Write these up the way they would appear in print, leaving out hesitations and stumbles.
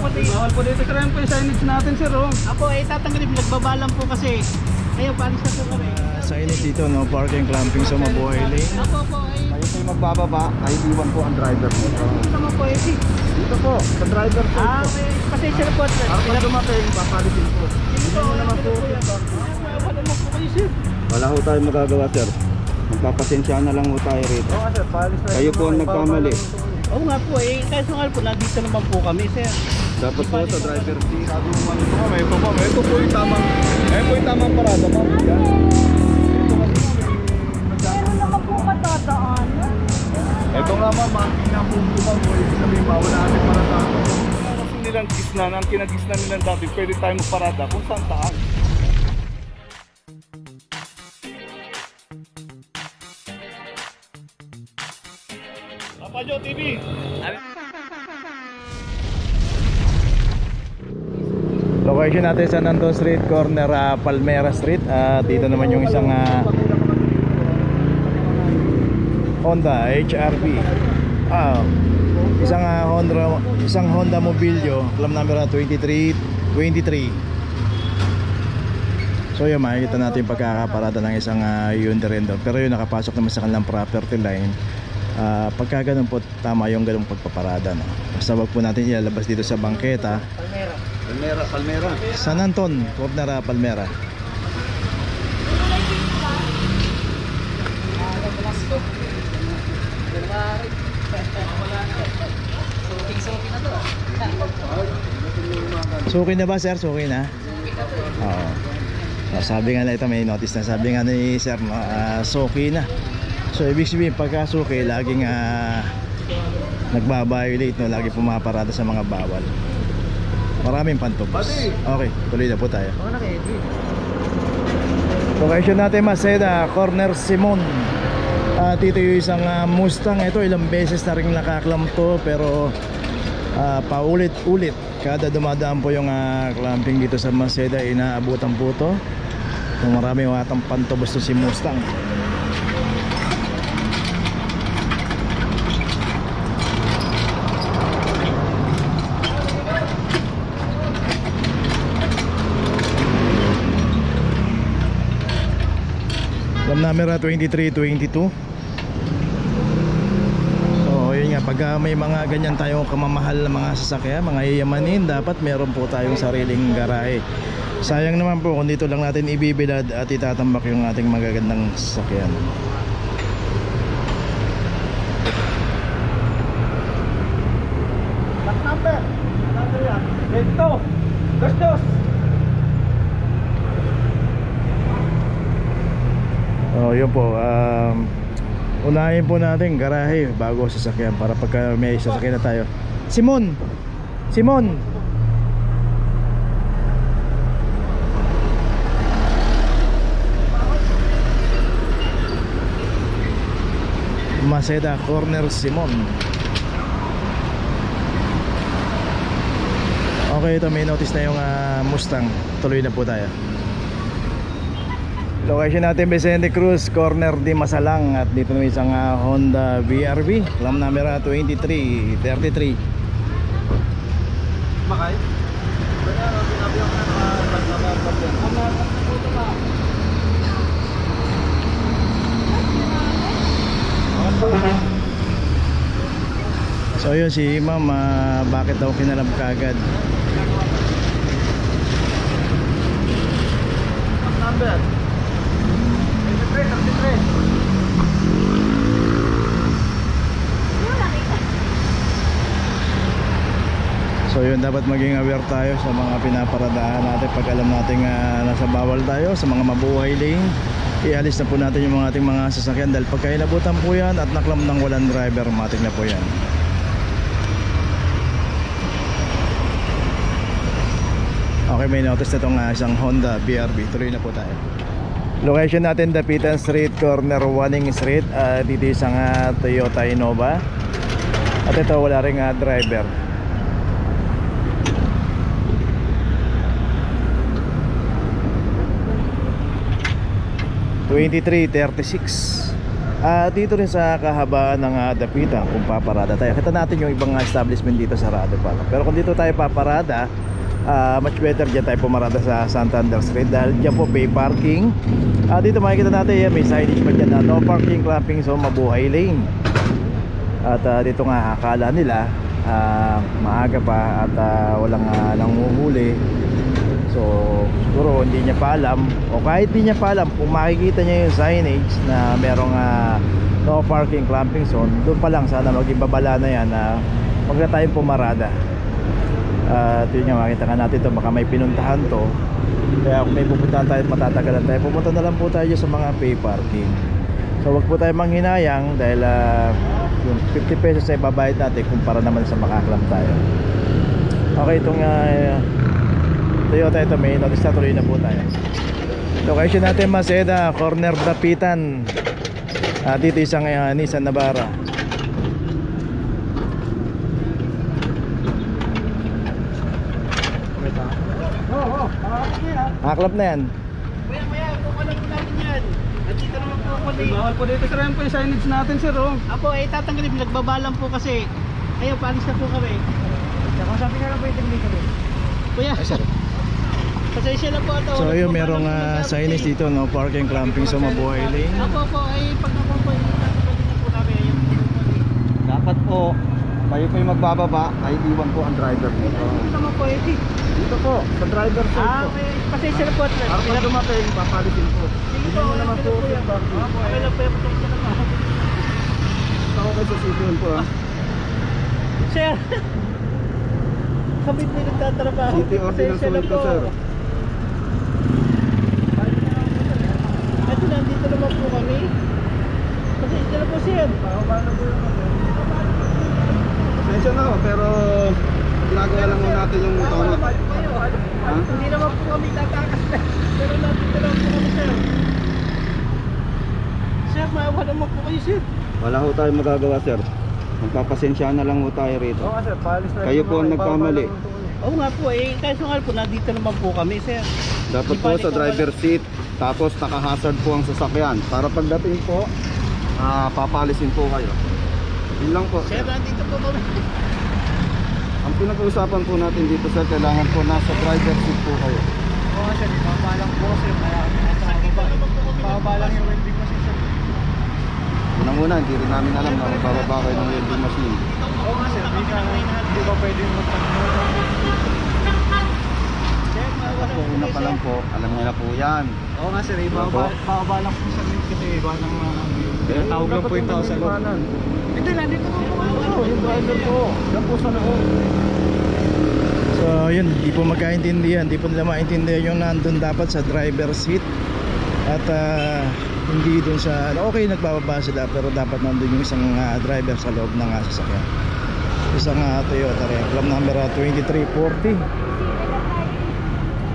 Bawal po dito sir, po yung signage natin sir. Ako tatanggalin, nagbabalang po kasi. Ayaw, palis na po kami. Signage dito, no? Parking, clamping sa Mabuhay Lane. Ako po ay... Kayo po yung magbababa, ay iwan po ang driver po. Ito mo po eh. Dito po, sa driver po. Okay. Pasensya na po sir. Para dumating, papalitin po. Dito naman po yan. Wala mo po kayo sir. Wala ho tayong magagawa sir. Magpapasensya na lang ho tayo rito. Oo sir, palis na. Kayo po ang nagkamali. Oo nga po eh. Kaso nga po, nandito naman po kami sir. Dapat po sa driver seat. Sabi mo man ito kami, ito po. Ito po yung tamang parada ma'am. Yan. Meron naman po matadaan. Ito nga ma'am, ang pinapunto ma'am. Ibig sabihin ba, wala natin parada. Kasi nilang gisnan, ang kinagisnan nilang dati, pwede tayo magparada kung saan taan. Papajo TV! Location natin sa Nandon Street, corner Palmera Street. Dito naman yung isang Honda HRV. Isang Honda Mobilio, claim number 2323. So yun, makikita natin yung pagkakaparada ng isang Hyundai Rendo. Pero yun, nakapasok naman sa kanilang property line. Pagka ganun po, tama yung ganung pagpaparada, no? Basta wag po natin ilalabas dito sa bangketa. Palmera. San Anton, corner Palmera. Suki na ba sir? Suki na? Oo. Sabi nga na ito, may notice na. Sabi nga ni sir, suki na. So ibig sabihin, pagka suki, laging nagbabiolate, no? Lagi pumaparada sa mga bawal. Maraming pantubos. Okay, tuloy na po tayo. Location natin, Maseda, corner Simon. Dito yung isang Mustang. Ito ilang beses na rin nakaklam to, pero paulit-ulit kada dumadaan po yung clamping dito sa Maseda, inaabutan po to. Kung marami watang pantubos to si Mustang. Number 2322. So yun nga, pag may mga ganyan tayong kamamahal na mga sasakyan, mga yayamanin, dapat meron po tayong sariling garahe. Sayang naman po kung dito lang natin ibibilad at itatambak yung ating magagandang sasakyan. Number yan. Ito. Gastos. Oh, yun po. Unahin po natin garahe bago sasakyan para pagka may sasakyan na tayo. Simon! Simon! Maseda, corner Simon. Okay, ito may notice na yung Mustang. Tuloy na po tayo. Location natin, Vicente Cruz, corner di Masalang. At dito naman isang Honda VRV, claim number 2333. Makay? So yun si ma'am, bakit daw kinalab kagad? Number 33. So yun, dapat maging aware tayo sa mga pinaparadahan natin. Pag alam natin nasa bawal tayo sa mga mabuhay lane, ialis na po natin yung mga ating mga sasakyan, dahil pagka inabutan po yan at naklam ng walang driver, matik na po yan. Okay, may notice na itong isang Honda BRV. Tuloy na po tayo. Location natin, Dapitan Street, corner Waning Street. Dito isang Toyota Innova. At ito, wala ring driver. (2336) Dito rin sa kahabaan ng dapitan kung paparada tayo, kita natin yung ibang establishment dito sarado pa. Pero kung dito tayo paparada, much better dyan tayo pumarada sa Santander Street dahil dyan po pay parking. Dito makikita natin yan, may signage pa dyan na no parking clamping zone Mabuhay Lane. At dito nga akala nila maaga pa at walang nanguhuli. So siguro hindi niya pa alam, o kahit hindi niya pa alam, kung makikita niya yung signage na merong no parking clamping zone, doon pa lang sana maging babala na yan na huwag na tayong pumarada. At yun nga, makita nga natin ito, baka may pinuntahan to, kaya kung may pupuntahan tayo matatagalan tayo, pumunta na lang po tayo sa mga pay parking. So wag po tayo manghinayang dahil yung 50 pesos ay babayad natin kumpara naman sa makaklam tayo. Okay, itong Toyota ito, may notice na, tuloy na po tayo. Location natin Maseda, corner Dapitan. Dito isang Nissan Navara. Aklap na yan. Maya, kung alam ko natin yan. Nandito naman po ako dito. Bawal po dito sir, yan po yung signage natin sir oh. Apo, tatanggalin. Nagbabalan po kasi. Ayaw, paalis na po kami. Saka sabi nga lang po yung dito. Kuya, pasensya na po ito. So yun, merong signage dito, no parking clamping sa Mabuhay Lane. Apo, ay pag naman po, tatanggalin na po namin. Ayaw po po. Dapat po, kayo po yung magbababa, kahit iwan po ang driver dito. Ito naman po eh. Dito po, sa driver side po. Okay, pasensya na po. Para pag dumating, papalitin po. Sige po, naman po. Okay lang po yung pasensya na po. Ako kayo sa city hall po ah. Sir, kami po yung nagtatrabaho. City ordinance Pasensya na po sir. Ito, nandito naman po kami. Pasensya na po sir. Pasensya na ho, pero ginagawa lang mo natin yung tono. Ha? Hindi naman po kami tatakas na. Pero nandito naman po kami sir. Sir, maawa naman po kayo sir. Wala ho tayong magagawa sir. Magpapasensya na lang ho tayo rito. Oo sir, paalis na. Kayo po ang nagkamali. Oo nga po eh, kaso nga po nandito naman po kami sir. Dapat po sa driver seat, tapos naka-hazard po ang sasakyan. Para pagdating po, papalisin po kayo. Yun lang po. Sir, nandito po kami. Ang pinag-uusapan po natin dito sir, kailangan po nasa driver seat po kayo. Oo sir, papalang po sir. Papalang yung welding machine sir. Unang-una, hindi rin namin alam na magbababa kayo ng welding machine. Oo nga sir, hindi ba pwede magpapagawa? Sir, maawa Ako, naman una po pa lang po, alam niya na po yan. Oo nga sir, Bababa lang po sa kasi iba ng tawag lang po yung tao sa loob. Hindi, nandito po po Yung driver po, yan po sa loob. So yun, di po magkaintindihan, di po nila maintindihan yung nandun dapat sa driver seat. At hindi dun sa, okay nagbababa sila, pero dapat nandun yung isang driver sa loob ng sasakyan. Isang Toyota Reclam number 2340.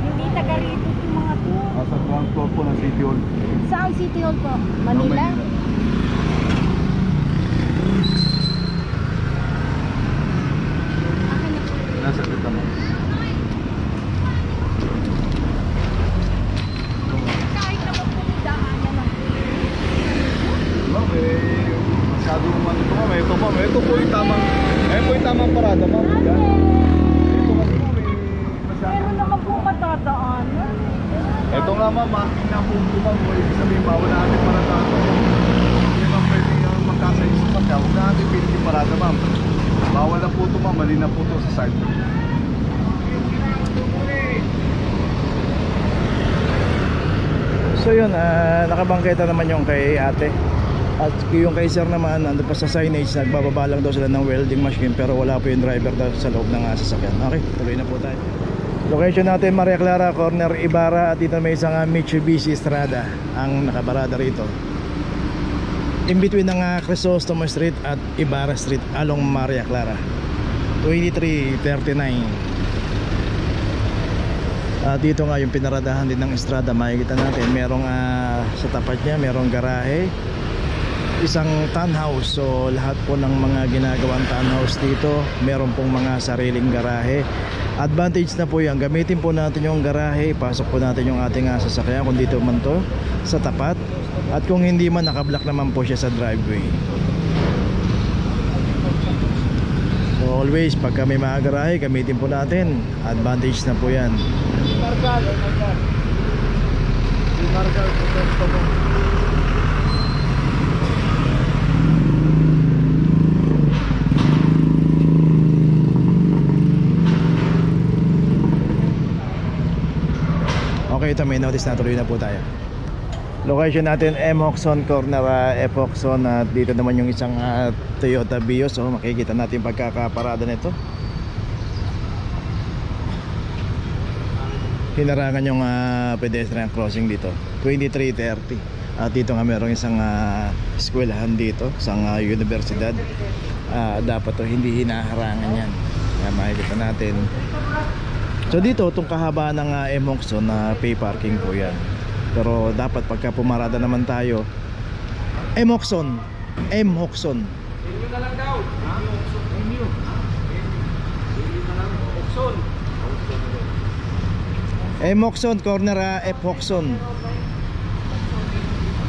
Hindi taga rito yung mga to. Sa ground floor po ng City Hall. Saan City Hall po? Manila? Akin na po. Nasa kita mo. Kahit naman po daanan lang. Okay, masyado naman ito ma'am. Ito po yung tamang, parada ma'am. Yan. Ito kasi ma'am, masyado. Meron naman po matadaan. Ito nga ma'am, marking na po po ma'am. Ibig sabihin, bawal na natin parada. Hindi ma'am pwede magkasayos sa sakya. Huwag na natin pwede parada ma'am. Bawal na po ito ma'am, mali na po ito sa side. So yun, nakabangketa naman yung kay ate. At yung kay sir naman, nandun pa sa signage, nagbababa lang daw sila ng welding machine, pero wala po yung driver daw sa loob ng sasakyan. Okay, tuloy na po tayo. Location natin Maria Clara, corner Ibarra. At dito may isang Mitsubishi Strada ang nakabarada rito, in between ng Crisostomo Street at Ibarra Street along Maria Clara. 2339. Dito nga yung pinaradahan din ng Estrada, makikita natin merong sa tapat niya merong garahe, isang townhouse. So lahat po ng mga ginagawang townhouse dito meron pong mga sariling garahe. Advantage na po yan, gamitin po natin yung garahe, pasok po natin yung ating sasakyan kung dito man to sa tapat. At kung hindi man, nakablock naman po siya sa driveway. So always, pagka may mga garahe, gamitin po natin. Advantage na po yan. Okay, ito may notice na, tuloy na po tayo. Location natin M. Hoxon, corner F. Hoxon. At dito naman yung isang Toyota Vios. So makikita natin pagkakaparada nito. Hinarangan yung pedestrian crossing dito 23:30. At dito nga merong isang eskwelahan dito, isang universidad. Dapat to hindi hinaharangan yan. Kaya makikita natin. So dito, itong kahabaan ng M. Hoxon na pay parking po yan. Pero dapat pagka pumarada naman tayo, M. Hoxon, M. Hoxon. M. Hoxon, corner F. Hoxon. Ano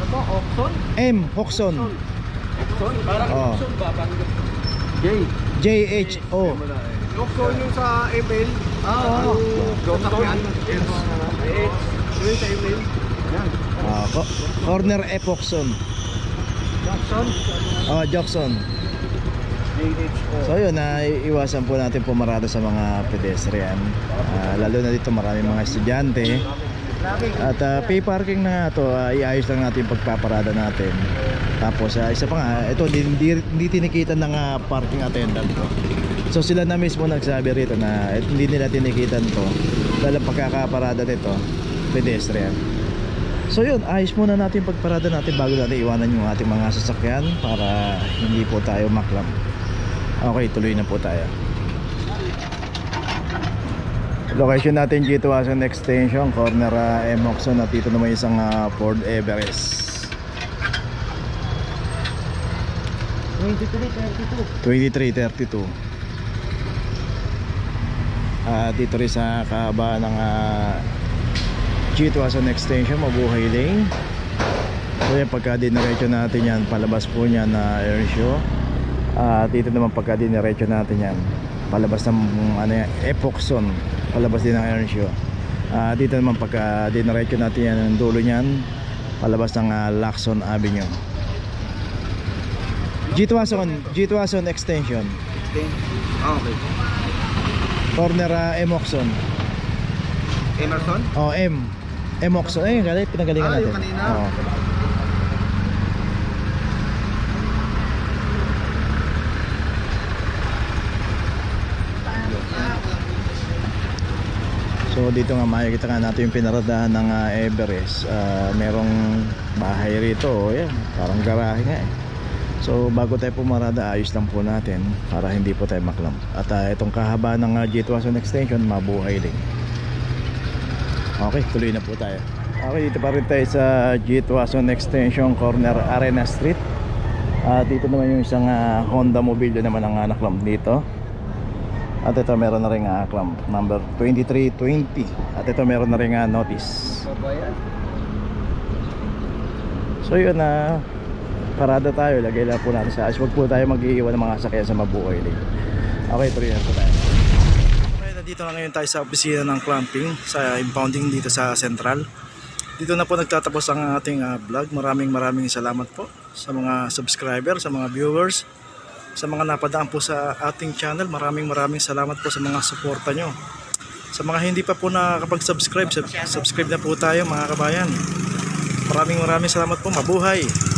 to? Oxon? M. Hoxon. Oxon? Parang Oh. Oxon ba? Parang J-H-O. Oxon yung sa ML. Oo. Johnson. Yung sa ML. Yan. Corner F. Hoxon. Jackson? Oh, Jackson. So yun, iwasan po natin pumarada sa mga pedestrian. Lalo na dito maraming mga estudyante. At pay parking na nga to, iayos lang natin yung pagpaparada natin. Tapos isa pa nga, ito hindi tinikitan ng parking attendant to. So sila na mismo nagsabi rito na hindi nila tinikitan to dahil pagkakaparada nito pedestrian. So yun, ayos muna natin pagparada natin bago natin iwanan yung ating mga sasakyan para hindi po tayo maklam. Okay, tuloy na po tayo. Location natin G2 extension, corner M. Hoxon. At dito naman isang Ford Everest 2332. Dito rin sa kahabaan ng G2 extension, Mabuhay Lane. So yan, pagka diniretso natin yan, palabas po niya na Airshow. Dito naman pagka diniretso natin yan, palabas ng F. Hoxon, palabas din ng Airshow. Dito naman pagka diniretso natin yan, ang dulo niyan, palabas ng Lacson Avenue. G2 extension. Okay. Corner M. Hoxon. Emerson? Oh, M. M. Hoxon. Ayun, pinagalingan natin. Yung kanina. Oo. So dito nga makikita nga natin yung pinaradahan ng Everest. Merong bahay rito, yan, parang garahe nga eh. So bago tayo pumarada, ayos lang po natin para hindi po tayo maklam. At itong kahabaan ng G2 extension, Mabuhay din. Okay, tuloy na po tayo. Okay, dito pa rin tayo sa G2 extension, corner Arena Street. Dito naman yung isang Honda Mobilio naman ang naklam dito. At ito meron na rin clamp number 2320. At ito meron na rin notice. So yun parada tayo, lagay lang po natin sa ayos. Huwag po tayo mag-iiwan ng mga sakyan sa Mabuhay Lane. Okay, tuloy na po tayo. Okay, nandito na ngayon tayo sa opisina ng clamping, sa impounding dito sa Central. Dito na po nagtatapos ang ating vlog. Maraming salamat po sa mga subscriber, sa mga viewers, sa mga napadaan po sa ating channel. Maraming salamat po sa mga suporta nyo. Sa mga hindi pa po nakakapag-subscribe, subscribe na po tayo mga kabayan. Maraming salamat po. Mabuhay!